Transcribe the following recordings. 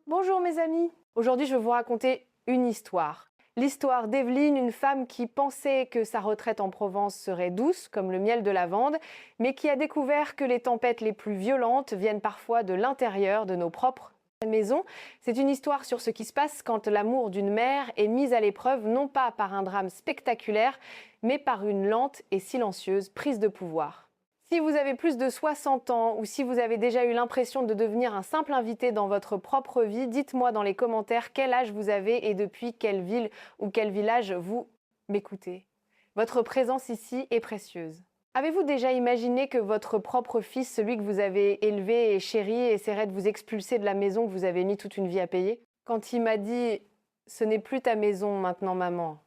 Bonjour mes amis. Aujourd'hui, je vais vous raconter une histoire. L'histoire d'Evelyne, une femme qui pensait que sa retraite en Provence serait douce, comme le miel de lavande, mais qui a découvert que les tempêtes les plus violentes viennent parfois de l'intérieur de nos propres maisons. C'est une histoire sur ce qui se passe quand l'amour d'une mère est mis à l'épreuve, non pas par un drame spectaculaire, mais par une lente et silencieuse prise de pouvoir. Si vous avez plus de 60 ans ou si vous avez déjà eu l'impression de devenir un simple invité dans votre propre vie, dites-moi dans les commentaires quel âge vous avez et depuis quelle ville ou quel village vous m'écoutez. Votre présence ici est précieuse. Avez-vous déjà imaginé que votre propre fils, celui que vous avez élevé et chéri, essaierait de vous expulser de la maison que vous avez mis toute une vie à payer? Quand il m'a dit « Ce n'est plus ta maison maintenant, maman »,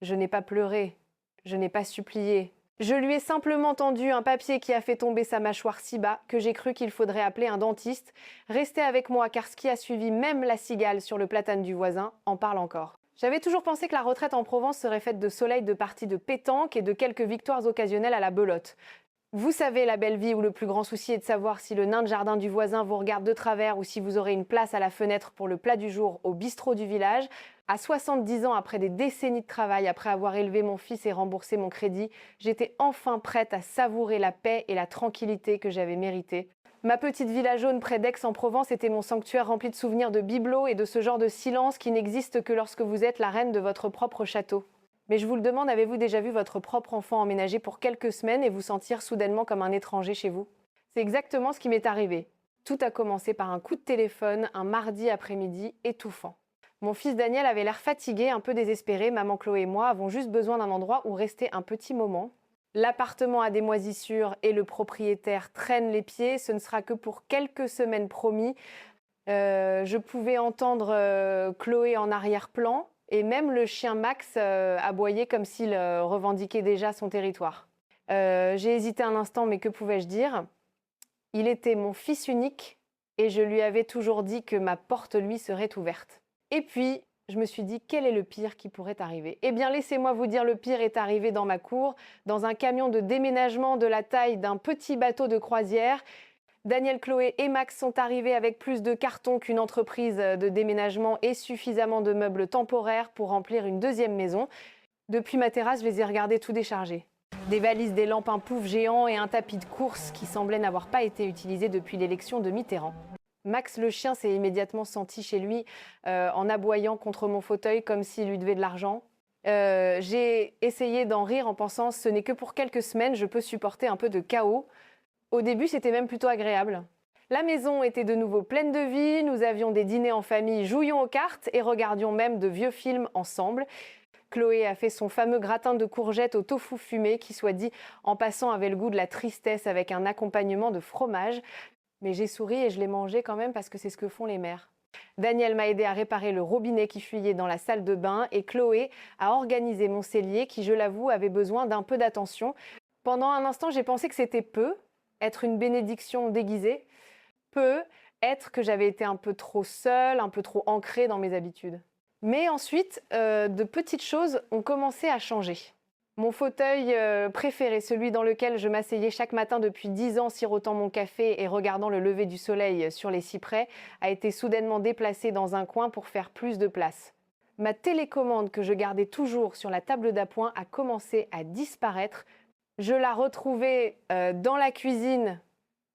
je n'ai pas pleuré, je n'ai pas supplié. Je lui ai simplement tendu un papier qui a fait tomber sa mâchoire si bas que j'ai cru qu'il faudrait appeler un dentiste. Restez avec moi car ce qui a suivi, même la cigale sur le platane du voisin, en parle encore. J'avais toujours pensé que la retraite en Provence serait faite de soleil, de parties de pétanque et de quelques victoires occasionnelles à la belote. Vous savez la belle vie où le plus grand souci est de savoir si le nain de jardin du voisin vous regarde de travers ou si vous aurez une place à la fenêtre pour le plat du jour au bistrot du village. À 70 ans, après des décennies de travail, après avoir élevé mon fils et remboursé mon crédit, j'étais enfin prête à savourer la paix et la tranquillité que j'avais méritées. Ma petite villa jaune près d'Aix-en-Provence était mon sanctuaire rempli de souvenirs de bibelots et de ce genre de silence qui n'existe que lorsque vous êtes la reine de votre propre château. Mais je vous le demande, avez-vous déjà vu votre propre enfant emménager pour quelques semaines et vous sentir soudainement comme un étranger chez vous? C'est exactement ce qui m'est arrivé. Tout a commencé par un coup de téléphone, un mardi après-midi étouffant. Mon fils Daniel avait l'air fatigué, un peu désespéré. Maman Chloé et moi avons juste besoin d'un endroit où rester un petit moment. L'appartement a des moisissures et le propriétaire traîne les pieds. Ce ne sera que pour quelques semaines promis. Je pouvais entendre Chloé en arrière-plan et même le chien Max aboyait comme s'il revendiquait déjà son territoire. J'ai hésité un instant, mais que pouvais-je dire? Il était mon fils unique et je lui avais toujours dit que ma porte lui serait ouverte. Et puis, je me suis dit, quel est le pire qui pourrait arriver? Eh bien, laissez-moi vous dire, le pire est arrivé dans ma cour, dans un camion de déménagement de la taille d'un petit bateau de croisière. Daniel, Chloé et Max sont arrivés avec plus de cartons qu'une entreprise de déménagement et suffisamment de meubles temporaires pour remplir une deuxième maison. Depuis ma terrasse, je les ai regardés tout décharger. Des valises, des lampes, un pouf géant et un tapis de course qui semblait n'avoir pas été utilisé depuis l'élection de Mitterrand. Max, le chien, s'est immédiatement senti chez lui en aboyant contre mon fauteuil comme s'il lui devait de l'argent. J'ai essayé d'en rire en pensant « ce n'est que pour quelques semaines, je peux supporter un peu de chaos ». Au début, c'était même plutôt agréable. La maison était de nouveau pleine de vie, nous avions des dîners en famille, jouions aux cartes et regardions même de vieux films ensemble. Chloé a fait son fameux gratin de courgettes au tofu fumé qui, soit dit en passant, avait le goût de la tristesse avec un accompagnement de fromage. Mais j'ai souri et je l'ai mangé quand même parce que c'est ce que font les mères. Daniel m'a aidé à réparer le robinet qui fuyait dans la salle de bain et Chloé a organisé mon cellier qui, je l'avoue, avait besoin d'un peu d'attention. Pendant un instant, j'ai pensé que c'était peu, être une bénédiction déguisée, peu, être que j'avais été un peu trop seule, un peu trop ancrée dans mes habitudes. Mais ensuite, de petites choses ont commencé à changer. Mon fauteuil préféré, celui dans lequel je m'asseyais chaque matin depuis 10 ans, sirotant mon café et regardant le lever du soleil sur les cyprès, a été soudainement déplacé dans un coin pour faire plus de place. Ma télécommande que je gardais toujours sur la table d'appoint a commencé à disparaître. Je la retrouvais dans la cuisine,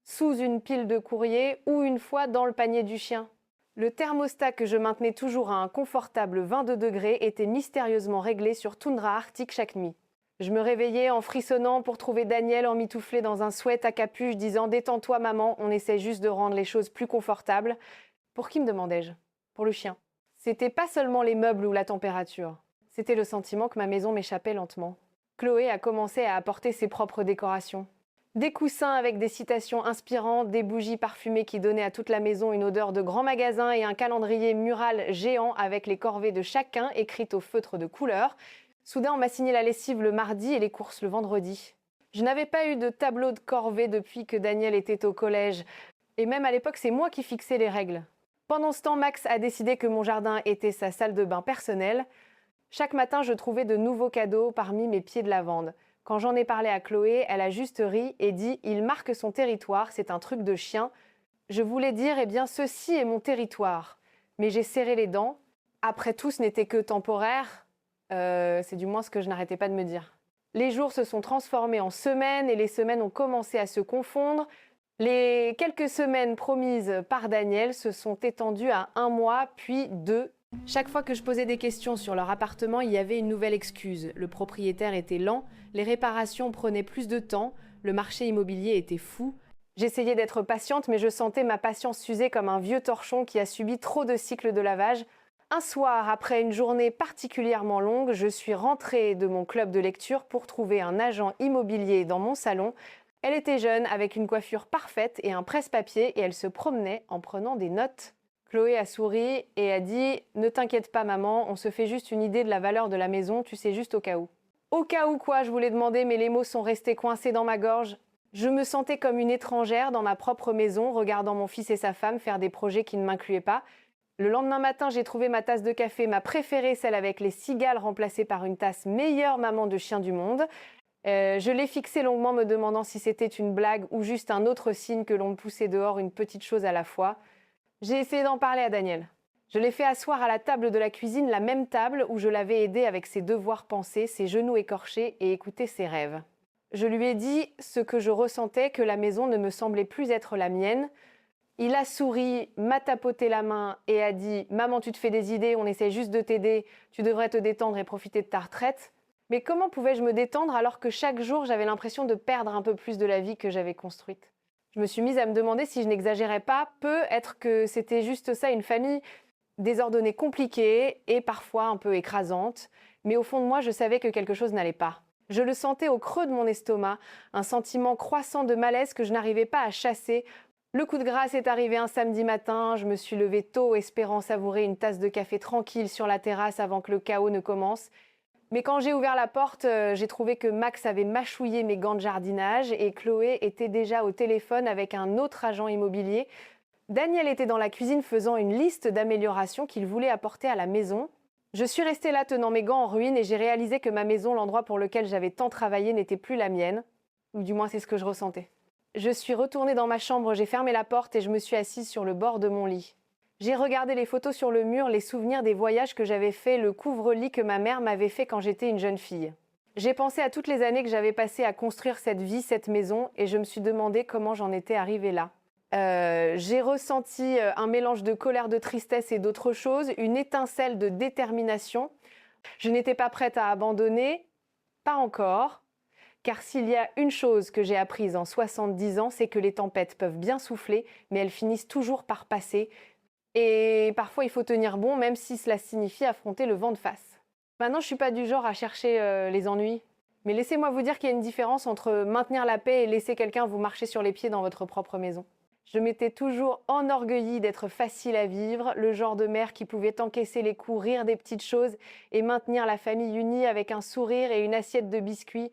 sous une pile de courrier ou une fois dans le panier du chien. Le thermostat que je maintenais toujours à un confortable 22 degrés était mystérieusement réglé sur toundra arctique chaque nuit. Je me réveillais en frissonnant pour trouver Daniel emmitouflé dans un sweat à capuche disant « Détends-toi maman, on essaie juste de rendre les choses plus confortables ». Pour qui me demandais-je? Pour le chien. C'était pas seulement les meubles ou la température. C'était le sentiment que ma maison m'échappait lentement. Chloé a commencé à apporter ses propres décorations. Des coussins avec des citations inspirantes, des bougies parfumées qui donnaient à toute la maison une odeur de grand magasin et un calendrier mural géant avec les corvées de chacun écrites au feutre de couleur. Soudain, on m'a signé la lessive le mardi et les courses le vendredi. Je n'avais pas eu de tableau de corvée depuis que Daniel était au collège. Et même à l'époque, c'est moi qui fixais les règles. Pendant ce temps, Max a décidé que mon jardin était sa salle de bain personnelle. Chaque matin, je trouvais de nouveaux cadeaux parmi mes pieds de lavande. Quand j'en ai parlé à Chloé, elle a juste ri et dit « Il marque son territoire, c'est un truc de chien ». Je voulais dire « Eh bien, ceci est mon territoire ». mais j'ai serré les dents. Après tout, ce n'était que temporaire. C'est du moins ce que je n'arrêtais pas de me dire. Les jours se sont transformés en semaines et les semaines ont commencé à se confondre. Les quelques semaines promises par Daniel se sont étendues à 1 mois, puis 2. Chaque fois que je posais des questions sur leur appartement, il y avait une nouvelle excuse. Le propriétaire était lent, les réparations prenaient plus de temps, le marché immobilier était fou. J'essayais d'être patiente, mais je sentais ma patience s'user comme un vieux torchon qui a subi trop de cycles de lavage. Un soir, après une journée particulièrement longue, je suis rentrée de mon club de lecture pour trouver un agent immobilier dans mon salon. Elle était jeune, avec une coiffure parfaite et un presse-papier, et elle se promenait en prenant des notes. Chloé a souri et a dit « Ne t'inquiète pas maman, on se fait juste une idée de la valeur de la maison, tu sais juste au cas où. » Au cas où quoi, je voulais demander, mais les mots sont restés coincés dans ma gorge. Je me sentais comme une étrangère dans ma propre maison, regardant mon fils et sa femme faire des projets qui ne m'incluaient pas. Le lendemain matin, j'ai trouvé ma tasse de café, ma préférée, celle avec les cigales remplacée par une tasse meilleure maman de chien du monde. Je l'ai fixée longuement me demandant si c'était une blague ou juste un autre signe que l'on me poussait dehors une petite chose à la fois. J'ai essayé d'en parler à Daniel. Je l'ai fait asseoir à la table de la cuisine, la même table où je l'avais aidé avec ses devoirs pensés, ses genoux écorchés et écouter ses rêves. Je lui ai dit ce que je ressentais, que la maison ne me semblait plus être la mienne. Il a souri, m'a tapoté la main et a dit « Maman, tu te fais des idées, on essaie juste de t'aider, tu devrais te détendre et profiter de ta retraite. » Mais comment pouvais-je me détendre alors que chaque jour, j'avais l'impression de perdre un peu plus de la vie que j'avais construite? Je me suis mise à me demander si je n'exagérais pas, peut-être que c'était juste ça, une famille désordonnée, compliquée et parfois un peu écrasante. Mais au fond de moi, je savais que quelque chose n'allait pas. Je le sentais au creux de mon estomac, un sentiment croissant de malaise que je n'arrivais pas à chasser. Le coup de grâce est arrivé un samedi matin, je me suis levée tôt espérant savourer une tasse de café tranquille sur la terrasse avant que le chaos ne commence. Mais quand j'ai ouvert la porte, j'ai trouvé que Max avait mâchouillé mes gants de jardinage et Chloé était déjà au téléphone avec un autre agent immobilier. Daniel était dans la cuisine faisant une liste d'améliorations qu'il voulait apporter à la maison. Je suis restée là tenant mes gants en ruine et j'ai réalisé que ma maison, l'endroit pour lequel j'avais tant travaillé, n'était plus la mienne. Ou du moins, c'est ce que je ressentais. Je suis retournée dans ma chambre, j'ai fermé la porte et je me suis assise sur le bord de mon lit. J'ai regardé les photos sur le mur, les souvenirs des voyages que j'avais faits, le couvre-lit que ma mère m'avait fait quand j'étais une jeune fille. J'ai pensé à toutes les années que j'avais passées à construire cette vie, cette maison, et je me suis demandé comment j'en étais arrivée là. J'ai ressenti un mélange de colère, de tristesse et d'autres choses, une étincelle de détermination. Je n'étais pas prête à abandonner, pas encore, car s'il y a une chose que j'ai apprise en 70 ans, c'est que les tempêtes peuvent bien souffler, mais elles finissent toujours par passer. Et parfois, il faut tenir bon, même si cela signifie affronter le vent de face. Maintenant, je ne suis pas du genre à chercher les ennuis. Mais laissez-moi vous dire qu'il y a une différence entre maintenir la paix et laisser quelqu'un vous marcher sur les pieds dans votre propre maison. Je m'étais toujours enorgueillie d'être facile à vivre, le genre de mère qui pouvait encaisser les coups, rire des petites choses et maintenir la famille unie avec un sourire et une assiette de biscuits.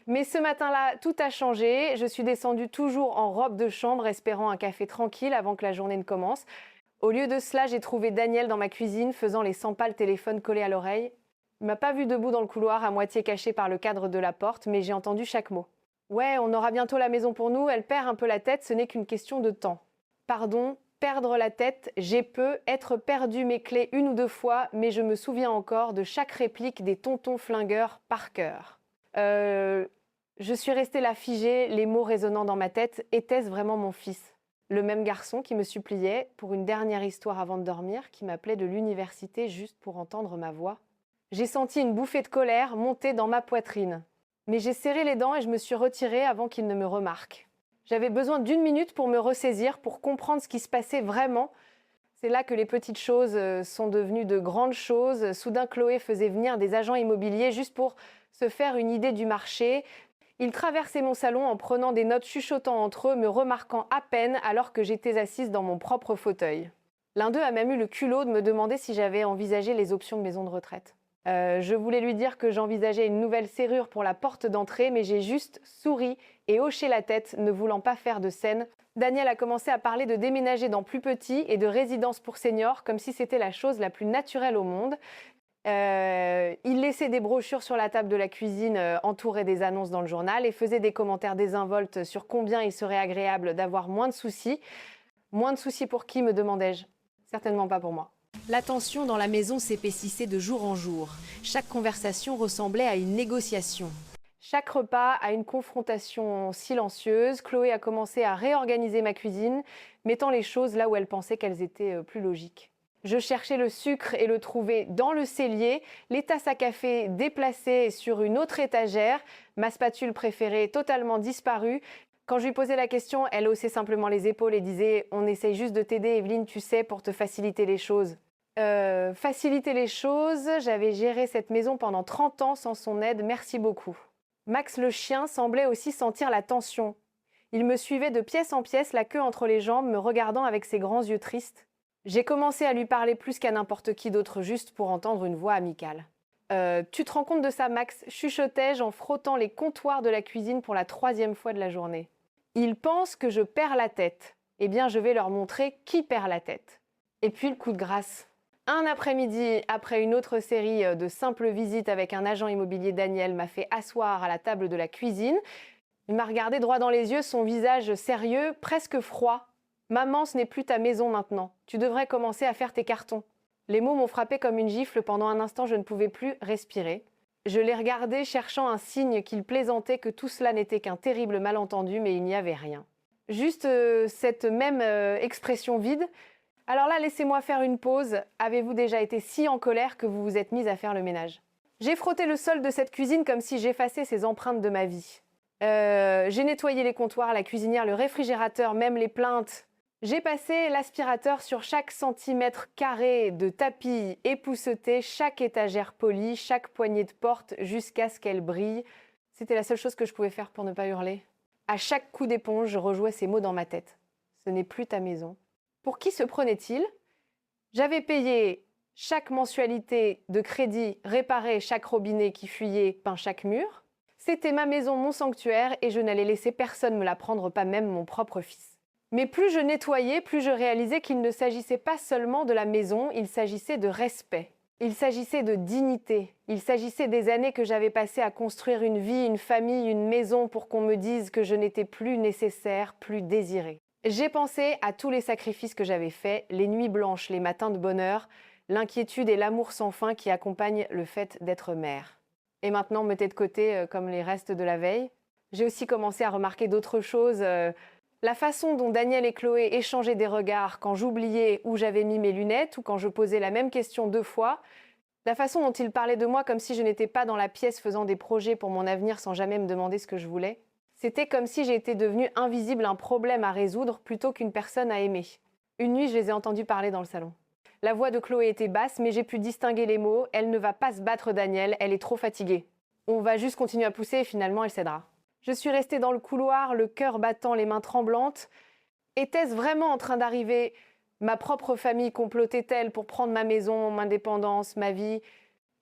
Mais ce matin-là, tout a changé. Je suis descendue toujours en robe de chambre, espérant un café tranquille avant que la journée ne commence. Au lieu de cela, j'ai trouvé Daniel dans ma cuisine, faisant les 100 pas le téléphone collé à l'oreille. Il m'a pas vu debout dans le couloir, à moitié caché par le cadre de la porte, mais j'ai entendu chaque mot. Ouais, on aura bientôt la maison pour nous, elle perd un peu la tête, ce n'est qu'une question de temps. Pardon, perdre la tête, j'ai peu, être perdu mes clés 1 ou 2 fois, mais je me souviens encore de chaque réplique des tontons flingueurs par cœur. Je suis restée là figée, les mots résonnant dans ma tête. Était-ce vraiment mon fils? Le même garçon qui me suppliait pour une dernière histoire avant de dormir, qui m'appelait de l'université juste pour entendre ma voix. J'ai senti une bouffée de colère monter dans ma poitrine. Mais j'ai serré les dents et je me suis retirée avant qu'il ne me remarque. J'avais besoin d'1 minute pour me ressaisir, pour comprendre ce qui se passait vraiment. C'est là que les petites choses sont devenues de grandes choses. Soudain, Chloé faisait venir des agents immobiliers juste pour se faire une idée du marché. Ils traversaient mon salon en prenant des notes, chuchotant entre eux, me remarquant à peine alors que j'étais assise dans mon propre fauteuil. L'un d'eux a même eu le culot de me demander si j'avais envisagé les options de maison de retraite. Je voulais lui dire que j'envisageais une nouvelle serrure pour la porte d'entrée, mais j'ai juste souri et hoché la tête, ne voulant pas faire de scène. Daniel a commencé à parler de déménager dans plus petit et de résidence pour seniors, comme si c'était la chose la plus naturelle au monde. Il laissait des brochures sur la table de la cuisine entourées des annonces dans le journal et faisait des commentaires désinvoltes sur combien il serait agréable d'avoir moins de soucis. Moins de soucis pour qui, me demandais-je? Certainement pas pour moi. La tension dans la maison s'épaississait de jour en jour. Chaque conversation ressemblait à une négociation. Chaque repas à une confrontation silencieuse. Chloé a commencé à réorganiser ma cuisine, mettant les choses là où elle pensait qu'elles étaient plus logiques. Je cherchais le sucre et le trouvais dans le cellier, les tasses à café déplacées sur une autre étagère, ma spatule préférée totalement disparue. Quand je lui posais la question, elle haussait simplement les épaules et disait « On essaye juste de t'aider, Evelyne, tu sais, pour te faciliter les choses ». Faciliter les choses, j'avais géré cette maison pendant 30 ans sans son aide, merci beaucoup. Max le chien semblait aussi sentir la tension. Il me suivait de pièce en pièce, la queue entre les jambes, me regardant avec ses grands yeux tristes. J'ai commencé à lui parler plus qu'à n'importe qui d'autre, juste pour entendre une voix amicale. Tu te rends compte de ça, Max ?» chuchotai-je en frottant les comptoirs de la cuisine pour la 3e fois de la journée. Ils pensent que je perds la tête. Eh bien, je vais leur montrer qui perd la tête. Et puis le coup de grâce. Un après-midi, après une autre série de simples visites avec un agent immobilier, Daniel m'a fait asseoir à la table de la cuisine. Il m'a regardé droit dans les yeux, son visage sérieux, presque froid. « Maman, ce n'est plus ta maison maintenant. Tu devrais commencer à faire tes cartons. » Les mots m'ont frappé comme une gifle. Pendant un instant, je ne pouvais plus respirer. Je l'ai regardé, cherchant un signe qu'il plaisantait, que tout cela n'était qu'un terrible malentendu, mais il n'y avait rien. Juste cette même expression vide. Alors là, laissez-moi faire une pause. Avez-vous déjà été si en colère que vous vous êtes mise à faire le ménage? J'ai frotté le sol de cette cuisine comme si j'effaçais ces empreintes de ma vie. J'ai nettoyé les comptoirs, la cuisinière, le réfrigérateur, même les plaintes. J'ai passé l'aspirateur sur chaque centimètre carré de tapis épousseté, chaque étagère polie, chaque poignée de porte, jusqu'à ce qu'elle brille. C'était la seule chose que je pouvais faire pour ne pas hurler. À chaque coup d'éponge, je rejouais ces mots dans ma tête. Ce n'est plus ta maison. Pour qui se prenait-il? J'avais payé chaque mensualité de crédit, réparé chaque robinet qui fuyait, peint chaque mur. C'était ma maison, mon sanctuaire, et je n'allais laisser personne me la prendre, pas même mon propre fils. Mais plus je nettoyais, plus je réalisais qu'il ne s'agissait pas seulement de la maison, il s'agissait de respect. Il s'agissait de dignité. Il s'agissait des années que j'avais passées à construire une vie, une famille, une maison pour qu'on me dise que je n'étais plus nécessaire, plus désirée. J'ai pensé à tous les sacrifices que j'avais faits, les nuits blanches, les matins de bonheur, l'inquiétude et l'amour sans fin qui accompagnent le fait d'être mère. Et maintenant, me tais de côté comme les restes de la veille. J'ai aussi commencé à remarquer d'autres choses. La façon dont Daniel et Chloé échangeaient des regards quand j'oubliais où j'avais mis mes lunettes ou quand je posais la même question 2 fois. La façon dont ils parlaient de moi comme si je n'étais pas dans la pièce faisant des projets pour mon avenir sans jamais me demander ce que je voulais. C'était comme si j'étais devenue invisible, un problème à résoudre plutôt qu'une personne à aimer. Une nuit, je les ai entendus parler dans le salon. La voix de Chloé était basse, mais j'ai pu distinguer les mots. « Elle ne va pas se battre, Daniel, elle est trop fatiguée. On va juste continuer à pousser et finalement elle cédera. » Je suis restée dans le couloir, le cœur battant, les mains tremblantes. Était-ce vraiment en train d'arriver? Ma propre famille complotait-elle pour prendre ma maison, mon indépendance, ma vie?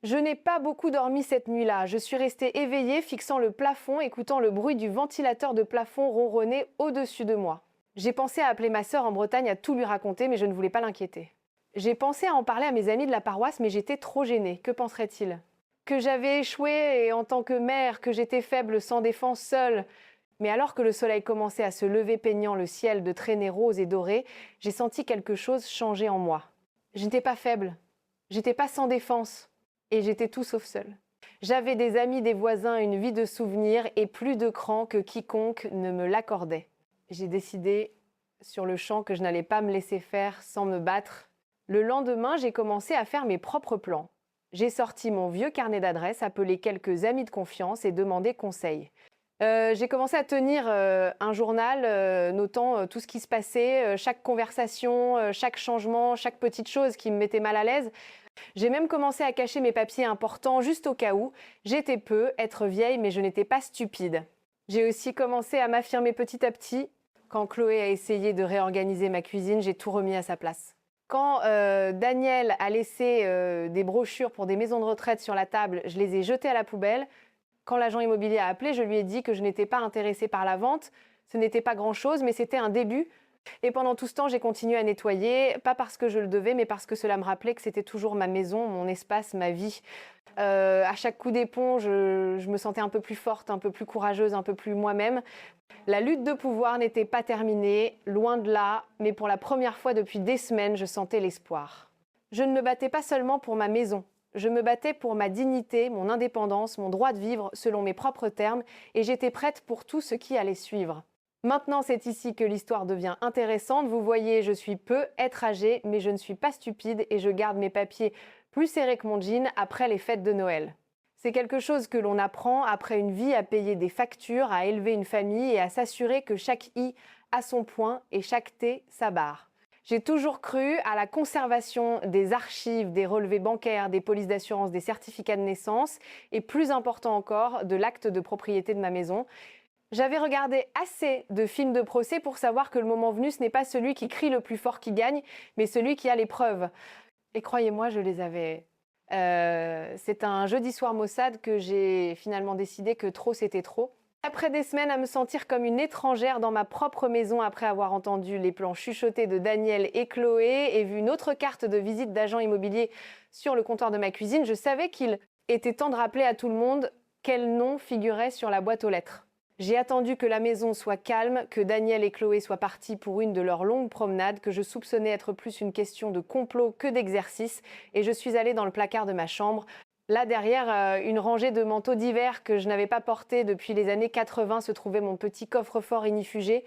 Je n'ai pas beaucoup dormi cette nuit-là. Je suis restée éveillée, fixant le plafond, écoutant le bruit du ventilateur de plafond ronronner au-dessus de moi. J'ai pensé à appeler ma sœur en Bretagne, à tout lui raconter, mais je ne voulais pas l'inquiéter. J'ai pensé à en parler à mes amis de la paroisse, mais j'étais trop gênée. Que penseraient-ils? Que j'avais échoué et en tant que mère, que j'étais faible, sans défense, seule. Mais alors que le soleil commençait à se lever peignant le ciel de traînées roses et dorées, j'ai senti quelque chose changer en moi. Je n'étais pas faible, j'étais pas sans défense, et j'étais tout sauf seule. J'avais des amis, des voisins, une vie de souvenirs et plus de cran que quiconque ne me l'accordait. J'ai décidé sur le champ que je n'allais pas me laisser faire sans me battre. Le lendemain, j'ai commencé à faire mes propres plans. J'ai sorti mon vieux carnet d'adresses, appelé quelques amis de confiance et demandé conseil. J'ai commencé à tenir un journal notant tout ce qui se passait, chaque conversation, chaque changement, chaque petite chose qui me mettait mal à l'aise. J'ai même commencé à cacher mes papiers importants juste au cas où. J'étais peu, être vieille, mais je n'étais pas stupide. J'ai aussi commencé à m'affirmer petit à petit. Quand Chloé a essayé de réorganiser ma cuisine, j'ai tout remis à sa place. Quand Daniel a laissé des brochures pour des maisons de retraite sur la table, je les ai jetées à la poubelle. Quand l'agent immobilier a appelé, je lui ai dit que je n'étais pas intéressée par la vente. Ce n'était pas grand-chose, mais c'était un début. Et pendant tout ce temps, j'ai continué à nettoyer, pas parce que je le devais, mais parce que cela me rappelait que c'était toujours ma maison, mon espace, ma vie. À chaque coup d'éponge, je me sentais un peu plus forte, un peu plus courageuse, un peu plus moi-même. La lutte de pouvoir n'était pas terminée, loin de là, mais pour la première fois depuis des semaines, je sentais l'espoir. Je ne me battais pas seulement pour ma maison. Je me battais pour ma dignité, mon indépendance, mon droit de vivre selon mes propres termes, et j'étais prête pour tout ce qui allait suivre. Maintenant, c'est ici que l'histoire devient intéressante. Vous voyez, je suis peu, être âgée, mais je ne suis pas stupide et je garde mes papiers plus serrés que mon jean après les fêtes de Noël. C'est quelque chose que l'on apprend après une vie à payer des factures, à élever une famille et à s'assurer que chaque i a son point et chaque t sa barre. J'ai toujours cru à la conservation des archives, des relevés bancaires, des polices d'assurance, des certificats de naissance et, plus important encore, de l'acte de propriété de ma maison. J'avais regardé assez de films de procès pour savoir que le moment venu, ce n'est pas celui qui crie le plus fort qui gagne, mais celui qui a les preuves. Et croyez-moi, je les avais. C'est un jeudi soir maussade que j'ai finalement décidé que trop c'était trop. Après des semaines à me sentir comme une étrangère dans ma propre maison après avoir entendu les plans chuchotés de Daniel et Chloé et vu une autre carte de visite d'agent immobilier sur le comptoir de ma cuisine, je savais qu'il était temps de rappeler à tout le monde quel nom figurait sur la boîte aux lettres. J'ai attendu que la maison soit calme, que Daniel et Chloé soient partis pour une de leurs longues promenades, que je soupçonnais être plus une question de complot que d'exercice, et je suis allée dans le placard de ma chambre. Là derrière, une rangée de manteaux d'hiver que je n'avais pas portés depuis les années 80 se trouvait mon petit coffre-fort inifugé.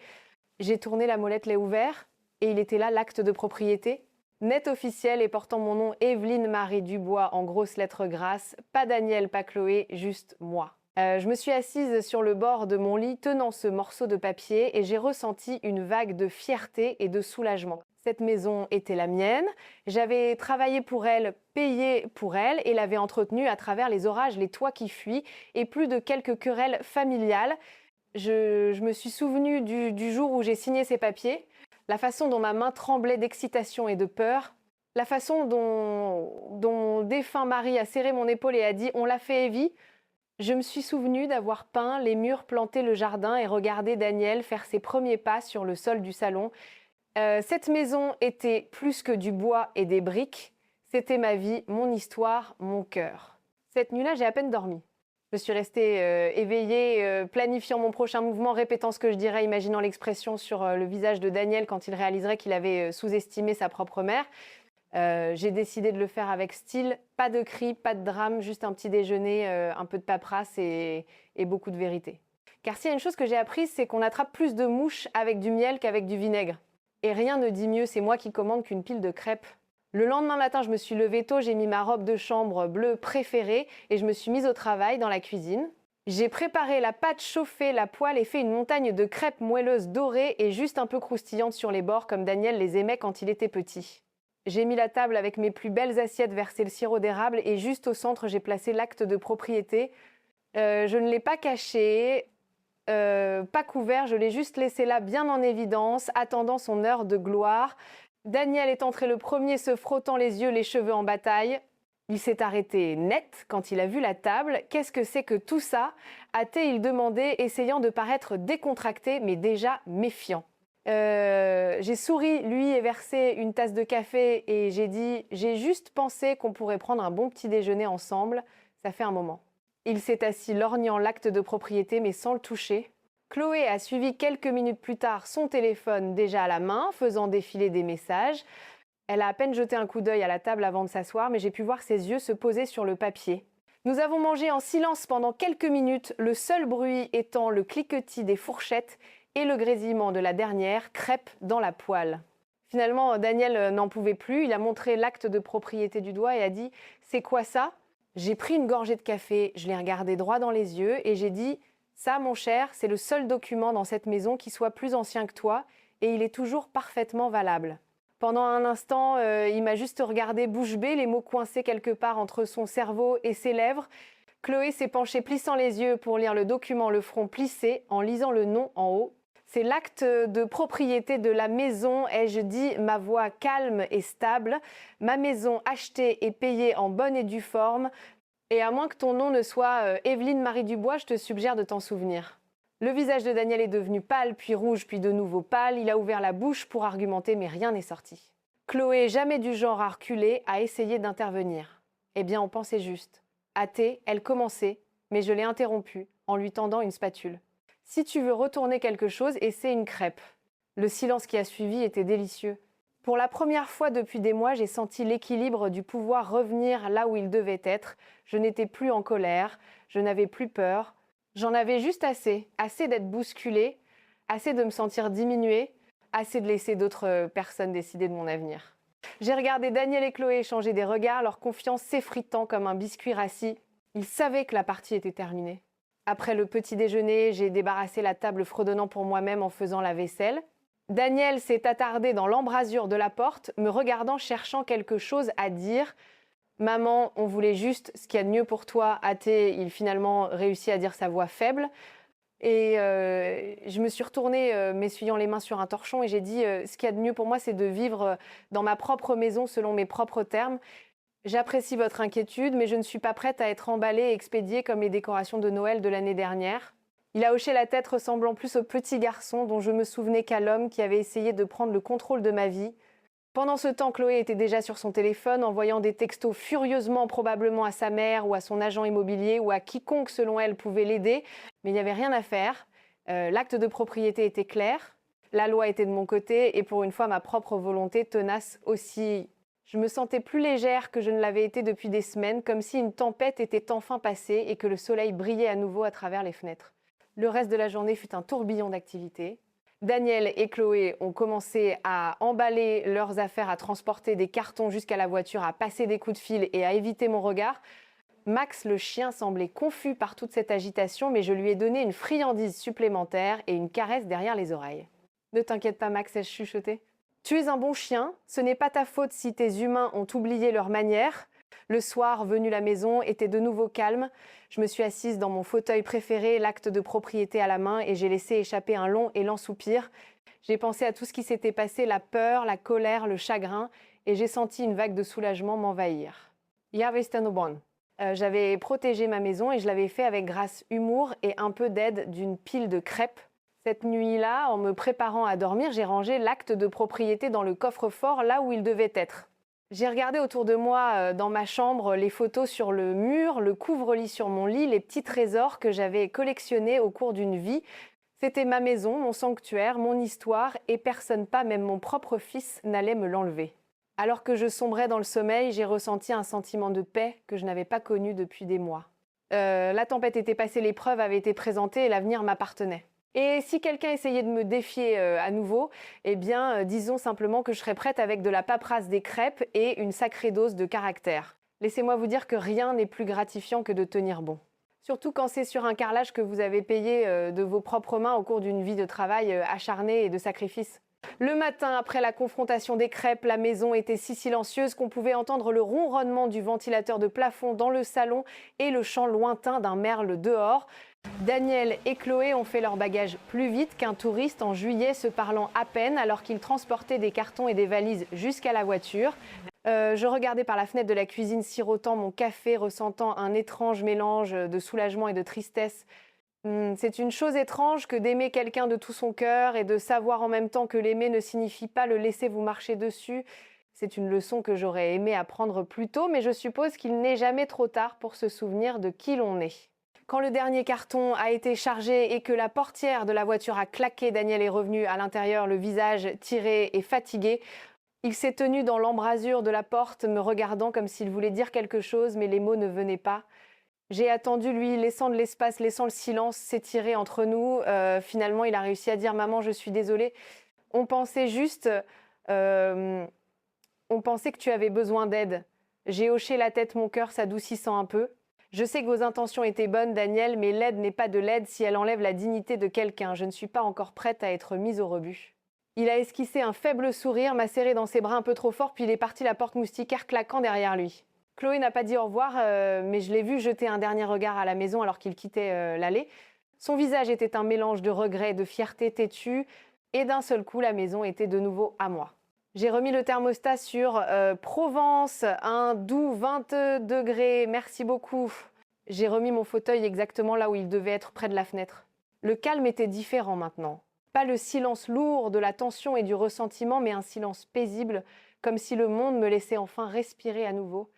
J'ai tourné la molette l'est ouvert et il était là l'acte de propriété. Net officiel et portant mon nom Evelyne Marie Dubois en grosses lettres grasses. Pas Daniel, pas Chloé, juste moi. Je me suis assise sur le bord de mon lit tenant ce morceau de papier et j'ai ressenti une vague de fierté et de soulagement. Cette maison était la mienne, j'avais travaillé pour elle, payé pour elle et l'avais entretenue à travers les orages, les toits qui fuient et plus de quelques querelles familiales. Je me suis souvenue du jour où j'ai signé ces papiers, la façon dont ma main tremblait d'excitation et de peur, la façon dont mon défunt mari a serré mon épaule et a dit « On l'a fait, Evie ». Je me suis souvenue d'avoir peint les murs, planté le jardin et regardé Daniel faire ses premiers pas sur le sol du salon. Cette maison était plus que du bois et des briques. C'était ma vie, mon histoire, mon cœur. Cette nuit-là, j'ai à peine dormi. Je suis restée éveillée, planifiant mon prochain mouvement, répétant ce que je dirais, imaginant l'expression sur le visage de Daniel quand il réaliserait qu'il avait sous-estimé sa propre mère. J'ai décidé de le faire avec style, pas de cris, pas de drame, juste un petit déjeuner, un peu de paperasse et beaucoup de vérité. Car s'il y a une chose que j'ai apprise, c'est qu'on attrape plus de mouches avec du miel qu'avec du vinaigre. Et rien ne dit mieux, c'est moi qui commande qu'une pile de crêpes. Le lendemain matin, je me suis levée tôt, j'ai mis ma robe de chambre bleue préférée et je me suis mise au travail dans la cuisine. J'ai préparé la pâte chauffée, la poêle et fait une montagne de crêpes moelleuses dorées et juste un peu croustillantes sur les bords comme Daniel les aimait quand il était petit. J'ai mis la table avec mes plus belles assiettes, versé le sirop d'érable et juste au centre, j'ai placé l'acte de propriété. Je ne l'ai pas caché, pas couvert, je l'ai juste laissé là bien en évidence, attendant son heure de gloire. Daniel est entré le premier, se frottant les yeux, les cheveux en bataille. Il s'est arrêté net quand il a vu la table. « Qu'est-ce que c'est que tout ça ?» a-t-il demandé, essayant de paraître décontracté, mais déjà méfiant. J'ai souri, lui, et versé une tasse de café et j'ai dit « J'ai juste pensé qu'on pourrait prendre un bon petit déjeuner ensemble, ça fait un moment. » Il s'est assis lorgnant l'acte de propriété mais sans le toucher. Chloé a suivi quelques minutes plus tard son téléphone déjà à la main, faisant défiler des messages. Elle a à peine jeté un coup d'œil à la table avant de s'asseoir, mais j'ai pu voir ses yeux se poser sur le papier. Nous avons mangé en silence pendant quelques minutes, le seul bruit étant le cliquetis des fourchettes et le grésillement de la dernière crêpe dans la poêle. Finalement, Daniel n'en pouvait plus, il a montré l'acte de propriété du doigt et a dit « C'est quoi ça ?» J'ai pris une gorgée de café, je l'ai regardé droit dans les yeux et j'ai dit « Ça, mon cher, c'est le seul document dans cette maison qui soit plus ancien que toi et il est toujours parfaitement valable. » Pendant un instant, il m'a juste regardé bouche bée, les mots coincés quelque part entre son cerveau et ses lèvres. Chloé s'est penchée plissant les yeux pour lire le document, le front plissé, en lisant le nom en haut. C'est l'acte de propriété de la maison, ai-je dit, ma voix calme et stable. Ma maison achetée et payée en bonne et due forme. Et à moins que ton nom ne soit Evelyne Marie Dubois, je te suggère de t'en souvenir. Le visage de Daniel est devenu pâle, puis rouge, puis de nouveau pâle. Il a ouvert la bouche pour argumenter, mais rien n'est sorti. Chloé, jamais du genre à reculer, a essayé d'intervenir. Eh bien, on pensait juste. Hâtée, elle commençait, mais je l'ai interrompue en lui tendant une spatule. Si tu veux retourner quelque chose, essaie une crêpe. Le silence qui a suivi était délicieux. Pour la première fois depuis des mois, j'ai senti l'équilibre du pouvoir revenir là où il devait être. Je n'étais plus en colère, je n'avais plus peur. J'en avais juste assez, assez d'être bousculée, assez de me sentir diminuée, assez de laisser d'autres personnes décider de mon avenir. J'ai regardé Daniel et Chloé échanger des regards, leur confiance s'effritant comme un biscuit rassis. Ils savaient que la partie était terminée. Après le petit déjeuner, j'ai débarrassé la table fredonnant pour moi-même en faisant la vaisselle. Daniel s'est attardé dans l'embrasure de la porte, me regardant, cherchant quelque chose à dire. « Maman, on voulait juste ce qu'il y a de mieux pour toi. » Il finalement réussit à dire sa voix faible. Et je me suis retournée, m'essuyant les mains sur un torchon, et j'ai dit ce qu'il y a de mieux pour moi, c'est de vivre dans ma propre maison selon mes propres termes. J'apprécie votre inquiétude, mais je ne suis pas prête à être emballée et expédiée comme les décorations de Noël de l'année dernière. Il a hoché la tête, ressemblant plus au petit garçon dont je me souvenais qu'à l'homme qui avait essayé de prendre le contrôle de ma vie. Pendant ce temps, Chloé était déjà sur son téléphone, envoyant des textos furieusement, probablement à sa mère ou à son agent immobilier ou à quiconque, selon elle, pouvait l'aider. Mais il n'y avait rien à faire. L'acte de propriété était clair. La loi était de mon côté et pour une fois, ma propre volonté tenace aussi. Je me sentais plus légère que je ne l'avais été depuis des semaines, comme si une tempête était enfin passée et que le soleil brillait à nouveau à travers les fenêtres. Le reste de la journée fut un tourbillon d'activités. Daniel et Chloé ont commencé à emballer leurs affaires, à transporter des cartons jusqu'à la voiture, à passer des coups de fil et à éviter mon regard. Max, le chien, semblait confus par toute cette agitation, mais je lui ai donné une friandise supplémentaire et une caresse derrière les oreilles. « Ne t'inquiète pas, Max », ai-je chuchoté. « Tu es un bon chien, ce n'est pas ta faute si tes humains ont oublié leurs manières. » Le soir, venu la maison, était de nouveau calme. Je me suis assise dans mon fauteuil préféré, l'acte de propriété à la main, et j'ai laissé échapper un long et lent soupir. J'ai pensé à tout ce qui s'était passé, la peur, la colère, le chagrin, et j'ai senti une vague de soulagement m'envahir. Jag visste nog bon. J'avais protégé ma maison et je l'avais fait avec grâce, humour et un peu d'aide d'une pile de crêpes. Cette nuit-là, en me préparant à dormir, j'ai rangé l'acte de propriété dans le coffre-fort, là où il devait être. J'ai regardé autour de moi, dans ma chambre, les photos sur le mur, le couvre-lit sur mon lit, les petits trésors que j'avais collectionnés au cours d'une vie. C'était ma maison, mon sanctuaire, mon histoire, et personne, pas même mon propre fils, n'allait me l'enlever. Alors que je sombrais dans le sommeil, j'ai ressenti un sentiment de paix que je n'avais pas connu depuis des mois. La tempête était passée, l'épreuve avait été présentée et l'avenir m'appartenait. Et si quelqu'un essayait de me défier à nouveau, eh bien, disons simplement que je serais prête avec de la paperasse, des crêpes et une sacrée dose de caractère. Laissez-moi vous dire que rien n'est plus gratifiant que de tenir bon. Surtout quand c'est sur un carrelage que vous avez payé de vos propres mains au cours d'une vie de travail acharnée et de sacrifice. Le matin, après la confrontation des crêpes, la maison était si silencieuse qu'on pouvait entendre le ronronnement du ventilateur de plafond dans le salon et le chant lointain d'un merle dehors. Daniel et Chloé ont fait leur bagage plus vite qu'un touriste en juillet, se parlant à peine alors qu'ils transportaient des cartons et des valises jusqu'à la voiture. Je regardais par la fenêtre de la cuisine, sirotant mon café, ressentant un étrange mélange de soulagement et de tristesse. C'est une chose étrange que d'aimer quelqu'un de tout son cœur et de savoir en même temps que l'aimer ne signifie pas le laisser vous marcher dessus. C'est une leçon que j'aurais aimé apprendre plus tôt, mais je suppose qu'il n'est jamais trop tard pour se souvenir de qui l'on est. Quand le dernier carton a été chargé et que la portière de la voiture a claqué, Daniel est revenu à l'intérieur, le visage tiré et fatigué. Il s'est tenu dans l'embrasure de la porte, me regardant comme s'il voulait dire quelque chose, mais les mots ne venaient pas. J'ai attendu, lui, laissant de l'espace, laissant le silence s'étirer entre nous. Finalement, il a réussi à dire « Maman, je suis désolée. On pensait juste... on pensait que tu avais besoin d'aide. » J'ai hoché la tête, mon cœur s'adoucissant un peu. Je sais que vos intentions étaient bonnes, Daniel, mais l'aide n'est pas de l'aide si elle enlève la dignité de quelqu'un. Je ne suis pas encore prête à être mise au rebut. Il a esquissé un faible sourire, m'a serré dans ses bras un peu trop fort, puis il est parti, la porte moustiquaire claquant derrière lui. Chloé n'a pas dit au revoir, mais je l'ai vu jeter un dernier regard à la maison alors qu'il quittait l'allée. Son visage était un mélange de regret et de fierté têtue, et d'un seul coup, la maison était de nouveau à moi. J'ai remis le thermostat sur Provence, un doux 20 degrés, merci beaucoup. J'ai remis mon fauteuil exactement là où il devait être, près de la fenêtre. Le calme était différent maintenant. Pas le silence lourd de la tension et du ressentiment, mais un silence paisible, comme si le monde me laissait enfin respirer à nouveau.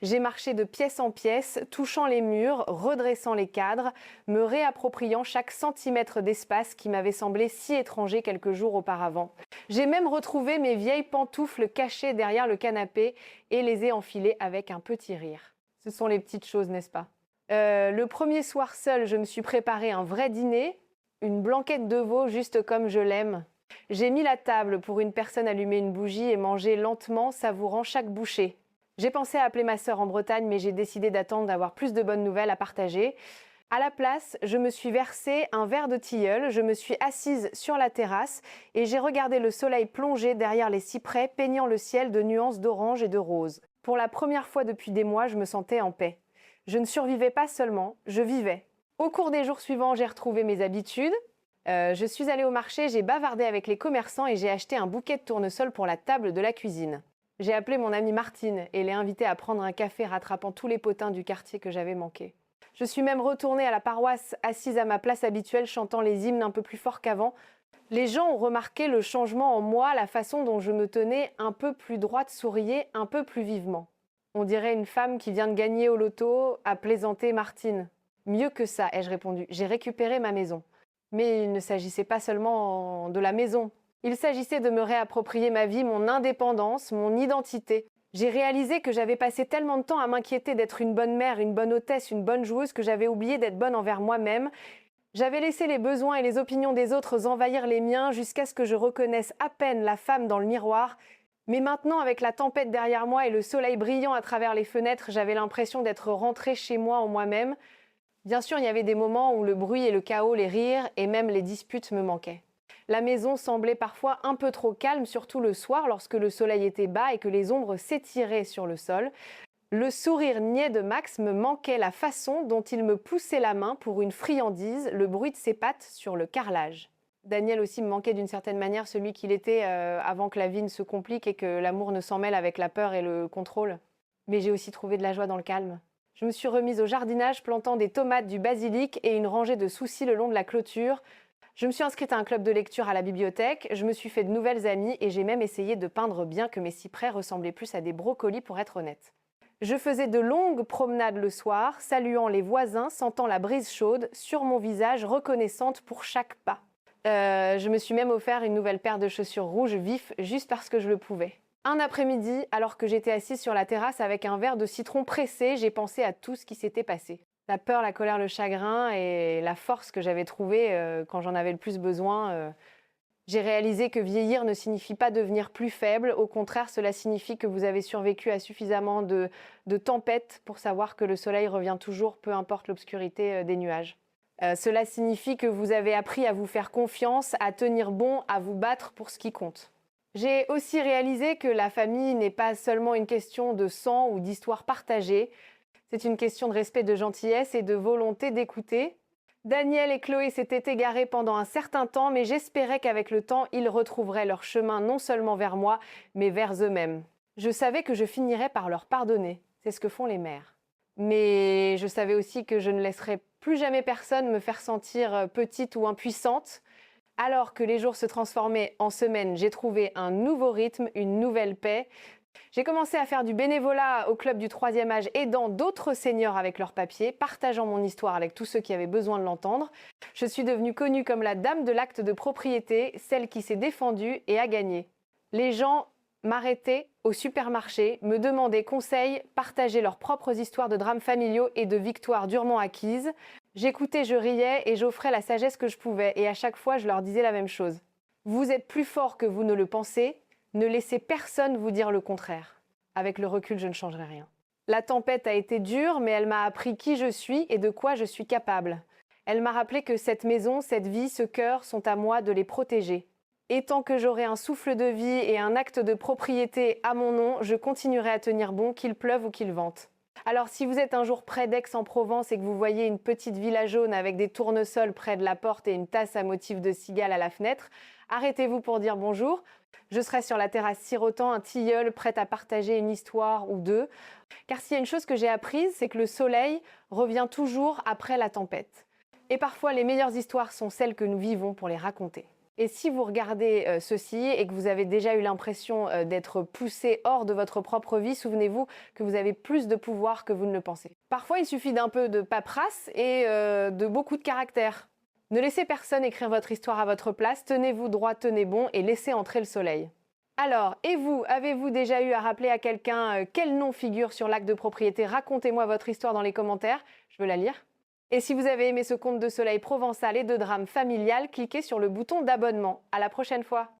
J'ai marché de pièce en pièce, touchant les murs, redressant les cadres, me réappropriant chaque centimètre d'espace qui m'avait semblé si étranger quelques jours auparavant. J'ai même retrouvé mes vieilles pantoufles cachées derrière le canapé et les ai enfilées avec un petit rire. Ce sont les petites choses, n'est-ce pas? Le premier soir seul, je me suis préparé un vrai dîner, une blanquette de veau juste comme je l'aime. J'ai mis la table pour une personne allumer une bougie et manger lentement, savourant chaque bouchée. J'ai pensé à appeler ma sœur en Bretagne, mais j'ai décidé d'attendre d'avoir plus de bonnes nouvelles à partager. À la place, je me suis versé un verre de tilleul, je me suis assise sur la terrasse et j'ai regardé le soleil plonger derrière les cyprès, peignant le ciel de nuances d'orange et de rose. Pour la première fois depuis des mois, je me sentais en paix. Je ne survivais pas seulement, je vivais. Au cours des jours suivants, j'ai retrouvé mes habitudes. Je suis allée au marché, j'ai bavardé avec les commerçants et j'ai acheté un bouquet de tournesol pour la table de la cuisine. J'ai appelé mon amie Martine et l'ai invitée à prendre un café rattrapant tous les potins du quartier que j'avais manqué. Je suis même retournée à la paroisse, assise à ma place habituelle, chantant les hymnes un peu plus fort qu'avant. Les gens ont remarqué le changement en moi, la façon dont je me tenais un peu plus droite, souriais un peu plus vivement. On dirait une femme qui vient de gagner au loto, a plaisanté Martine. Mieux que ça, ai-je répondu, j'ai récupéré ma maison. Mais il ne s'agissait pas seulement de la maison. Il s'agissait de me réapproprier ma vie, mon indépendance, mon identité. J'ai réalisé que j'avais passé tellement de temps à m'inquiéter d'être une bonne mère, une bonne hôtesse, une bonne joueuse que j'avais oublié d'être bonne envers moi-même. J'avais laissé les besoins et les opinions des autres envahir les miens jusqu'à ce que je reconnaisse à peine la femme dans le miroir. Mais maintenant, avec la tempête derrière moi et le soleil brillant à travers les fenêtres, j'avais l'impression d'être rentrée chez moi en moi-même. Bien sûr, il y avait des moments où le bruit et le chaos, les rires et même les disputes me manquaient. La maison semblait parfois un peu trop calme, surtout le soir lorsque le soleil était bas et que les ombres s'étiraient sur le sol. Le sourire niais de Max me manquait, la façon dont il me poussait la main pour une friandise, le bruit de ses pattes sur le carrelage. Daniel aussi me manquait d'une certaine manière, celui qu'il était avant que la vie ne se complique et que l'amour ne s'en mêle avec la peur et le contrôle. Mais j'ai aussi trouvé de la joie dans le calme. Je me suis remise au jardinage, plantant des tomates, du basilic et une rangée de soucis le long de la clôture. Je me suis inscrite à un club de lecture à la bibliothèque, je me suis fait de nouvelles amies et j'ai même essayé de peindre bien que mes cyprès ressemblaient plus à des brocolis pour être honnête. Je faisais de longues promenades le soir, saluant les voisins, sentant la brise chaude sur mon visage, reconnaissante pour chaque pas. Je me suis même offert une nouvelle paire de chaussures rouges vifs juste parce que je le pouvais. Un après-midi, alors que j'étais assise sur la terrasse avec un verre de citron pressé, j'ai pensé à tout ce qui s'était passé. La peur, la colère, le chagrin et la force que j'avais trouvée quand j'en avais le plus besoin. J'ai réalisé que vieillir ne signifie pas devenir plus faible. Au contraire, cela signifie que vous avez survécu à suffisamment de tempêtes pour savoir que le soleil revient toujours, peu importe l'obscurité des nuages. Cela signifie que vous avez appris à vous faire confiance, à tenir bon, à vous battre pour ce qui compte. J'ai aussi réalisé que la famille n'est pas seulement une question de sang ou d'histoire partagée. C'est une question de respect, de gentillesse et de volonté d'écouter. Daniel et Chloé s'étaient égarés pendant un certain temps, mais j'espérais qu'avec le temps, ils retrouveraient leur chemin non seulement vers moi, mais vers eux-mêmes. Je savais que je finirais par leur pardonner. C'est ce que font les mères. Mais je savais aussi que je ne laisserais plus jamais personne me faire sentir petite ou impuissante. Alors que les jours se transformaient en semaines, j'ai trouvé un nouveau rythme, une nouvelle paix. J'ai commencé à faire du bénévolat au club du 3e âge, aidant d'autres seniors avec leurs papiers, partageant mon histoire avec tous ceux qui avaient besoin de l'entendre. Je suis devenue connue comme la dame de l'acte de propriété, celle qui s'est défendue et a gagné. Les gens m'arrêtaient au supermarché, me demandaient conseils, partageaient leurs propres histoires de drames familiaux et de victoires durement acquises. J'écoutais, je riais et j'offrais la sagesse que je pouvais, et à chaque fois je leur disais la même chose. Vous êtes plus fort que vous ne le pensez. Ne laissez personne vous dire le contraire. Avec le recul, je ne changerai rien. La tempête a été dure, mais elle m'a appris qui je suis et de quoi je suis capable. Elle m'a rappelé que cette maison, cette vie, ce cœur sont à moi de les protéger. Et tant que j'aurai un souffle de vie et un acte de propriété à mon nom, je continuerai à tenir bon, qu'il pleuve ou qu'il vente. Alors si vous êtes un jour près d'Aix-en-Provence et que vous voyez une petite villa jaune avec des tournesols près de la porte et une tasse à motif de cigale à la fenêtre, arrêtez-vous pour dire bonjour. Je serai sur la terrasse sirotant un tilleul, prête à partager une histoire ou deux. Car s'il y a une chose que j'ai apprise, c'est que le soleil revient toujours après la tempête. Et parfois, les meilleures histoires sont celles que nous vivons pour les raconter. Et si vous regardez ceci et que vous avez déjà eu l'impression d'être poussé hors de votre propre vie, souvenez-vous que vous avez plus de pouvoir que vous ne le pensez. Parfois, il suffit d'un peu de paperasse et de beaucoup de caractère. Ne laissez personne écrire votre histoire à votre place, tenez-vous droit, tenez bon et laissez entrer le soleil. Alors, et vous, avez-vous déjà eu à rappeler à quelqu'un quel nom figure sur l'acte de propriété? Racontez-moi votre histoire dans les commentaires, je veux la lire. Et si vous avez aimé ce conte de soleil provençal et de drame familial, cliquez sur le bouton d'abonnement. À la prochaine fois!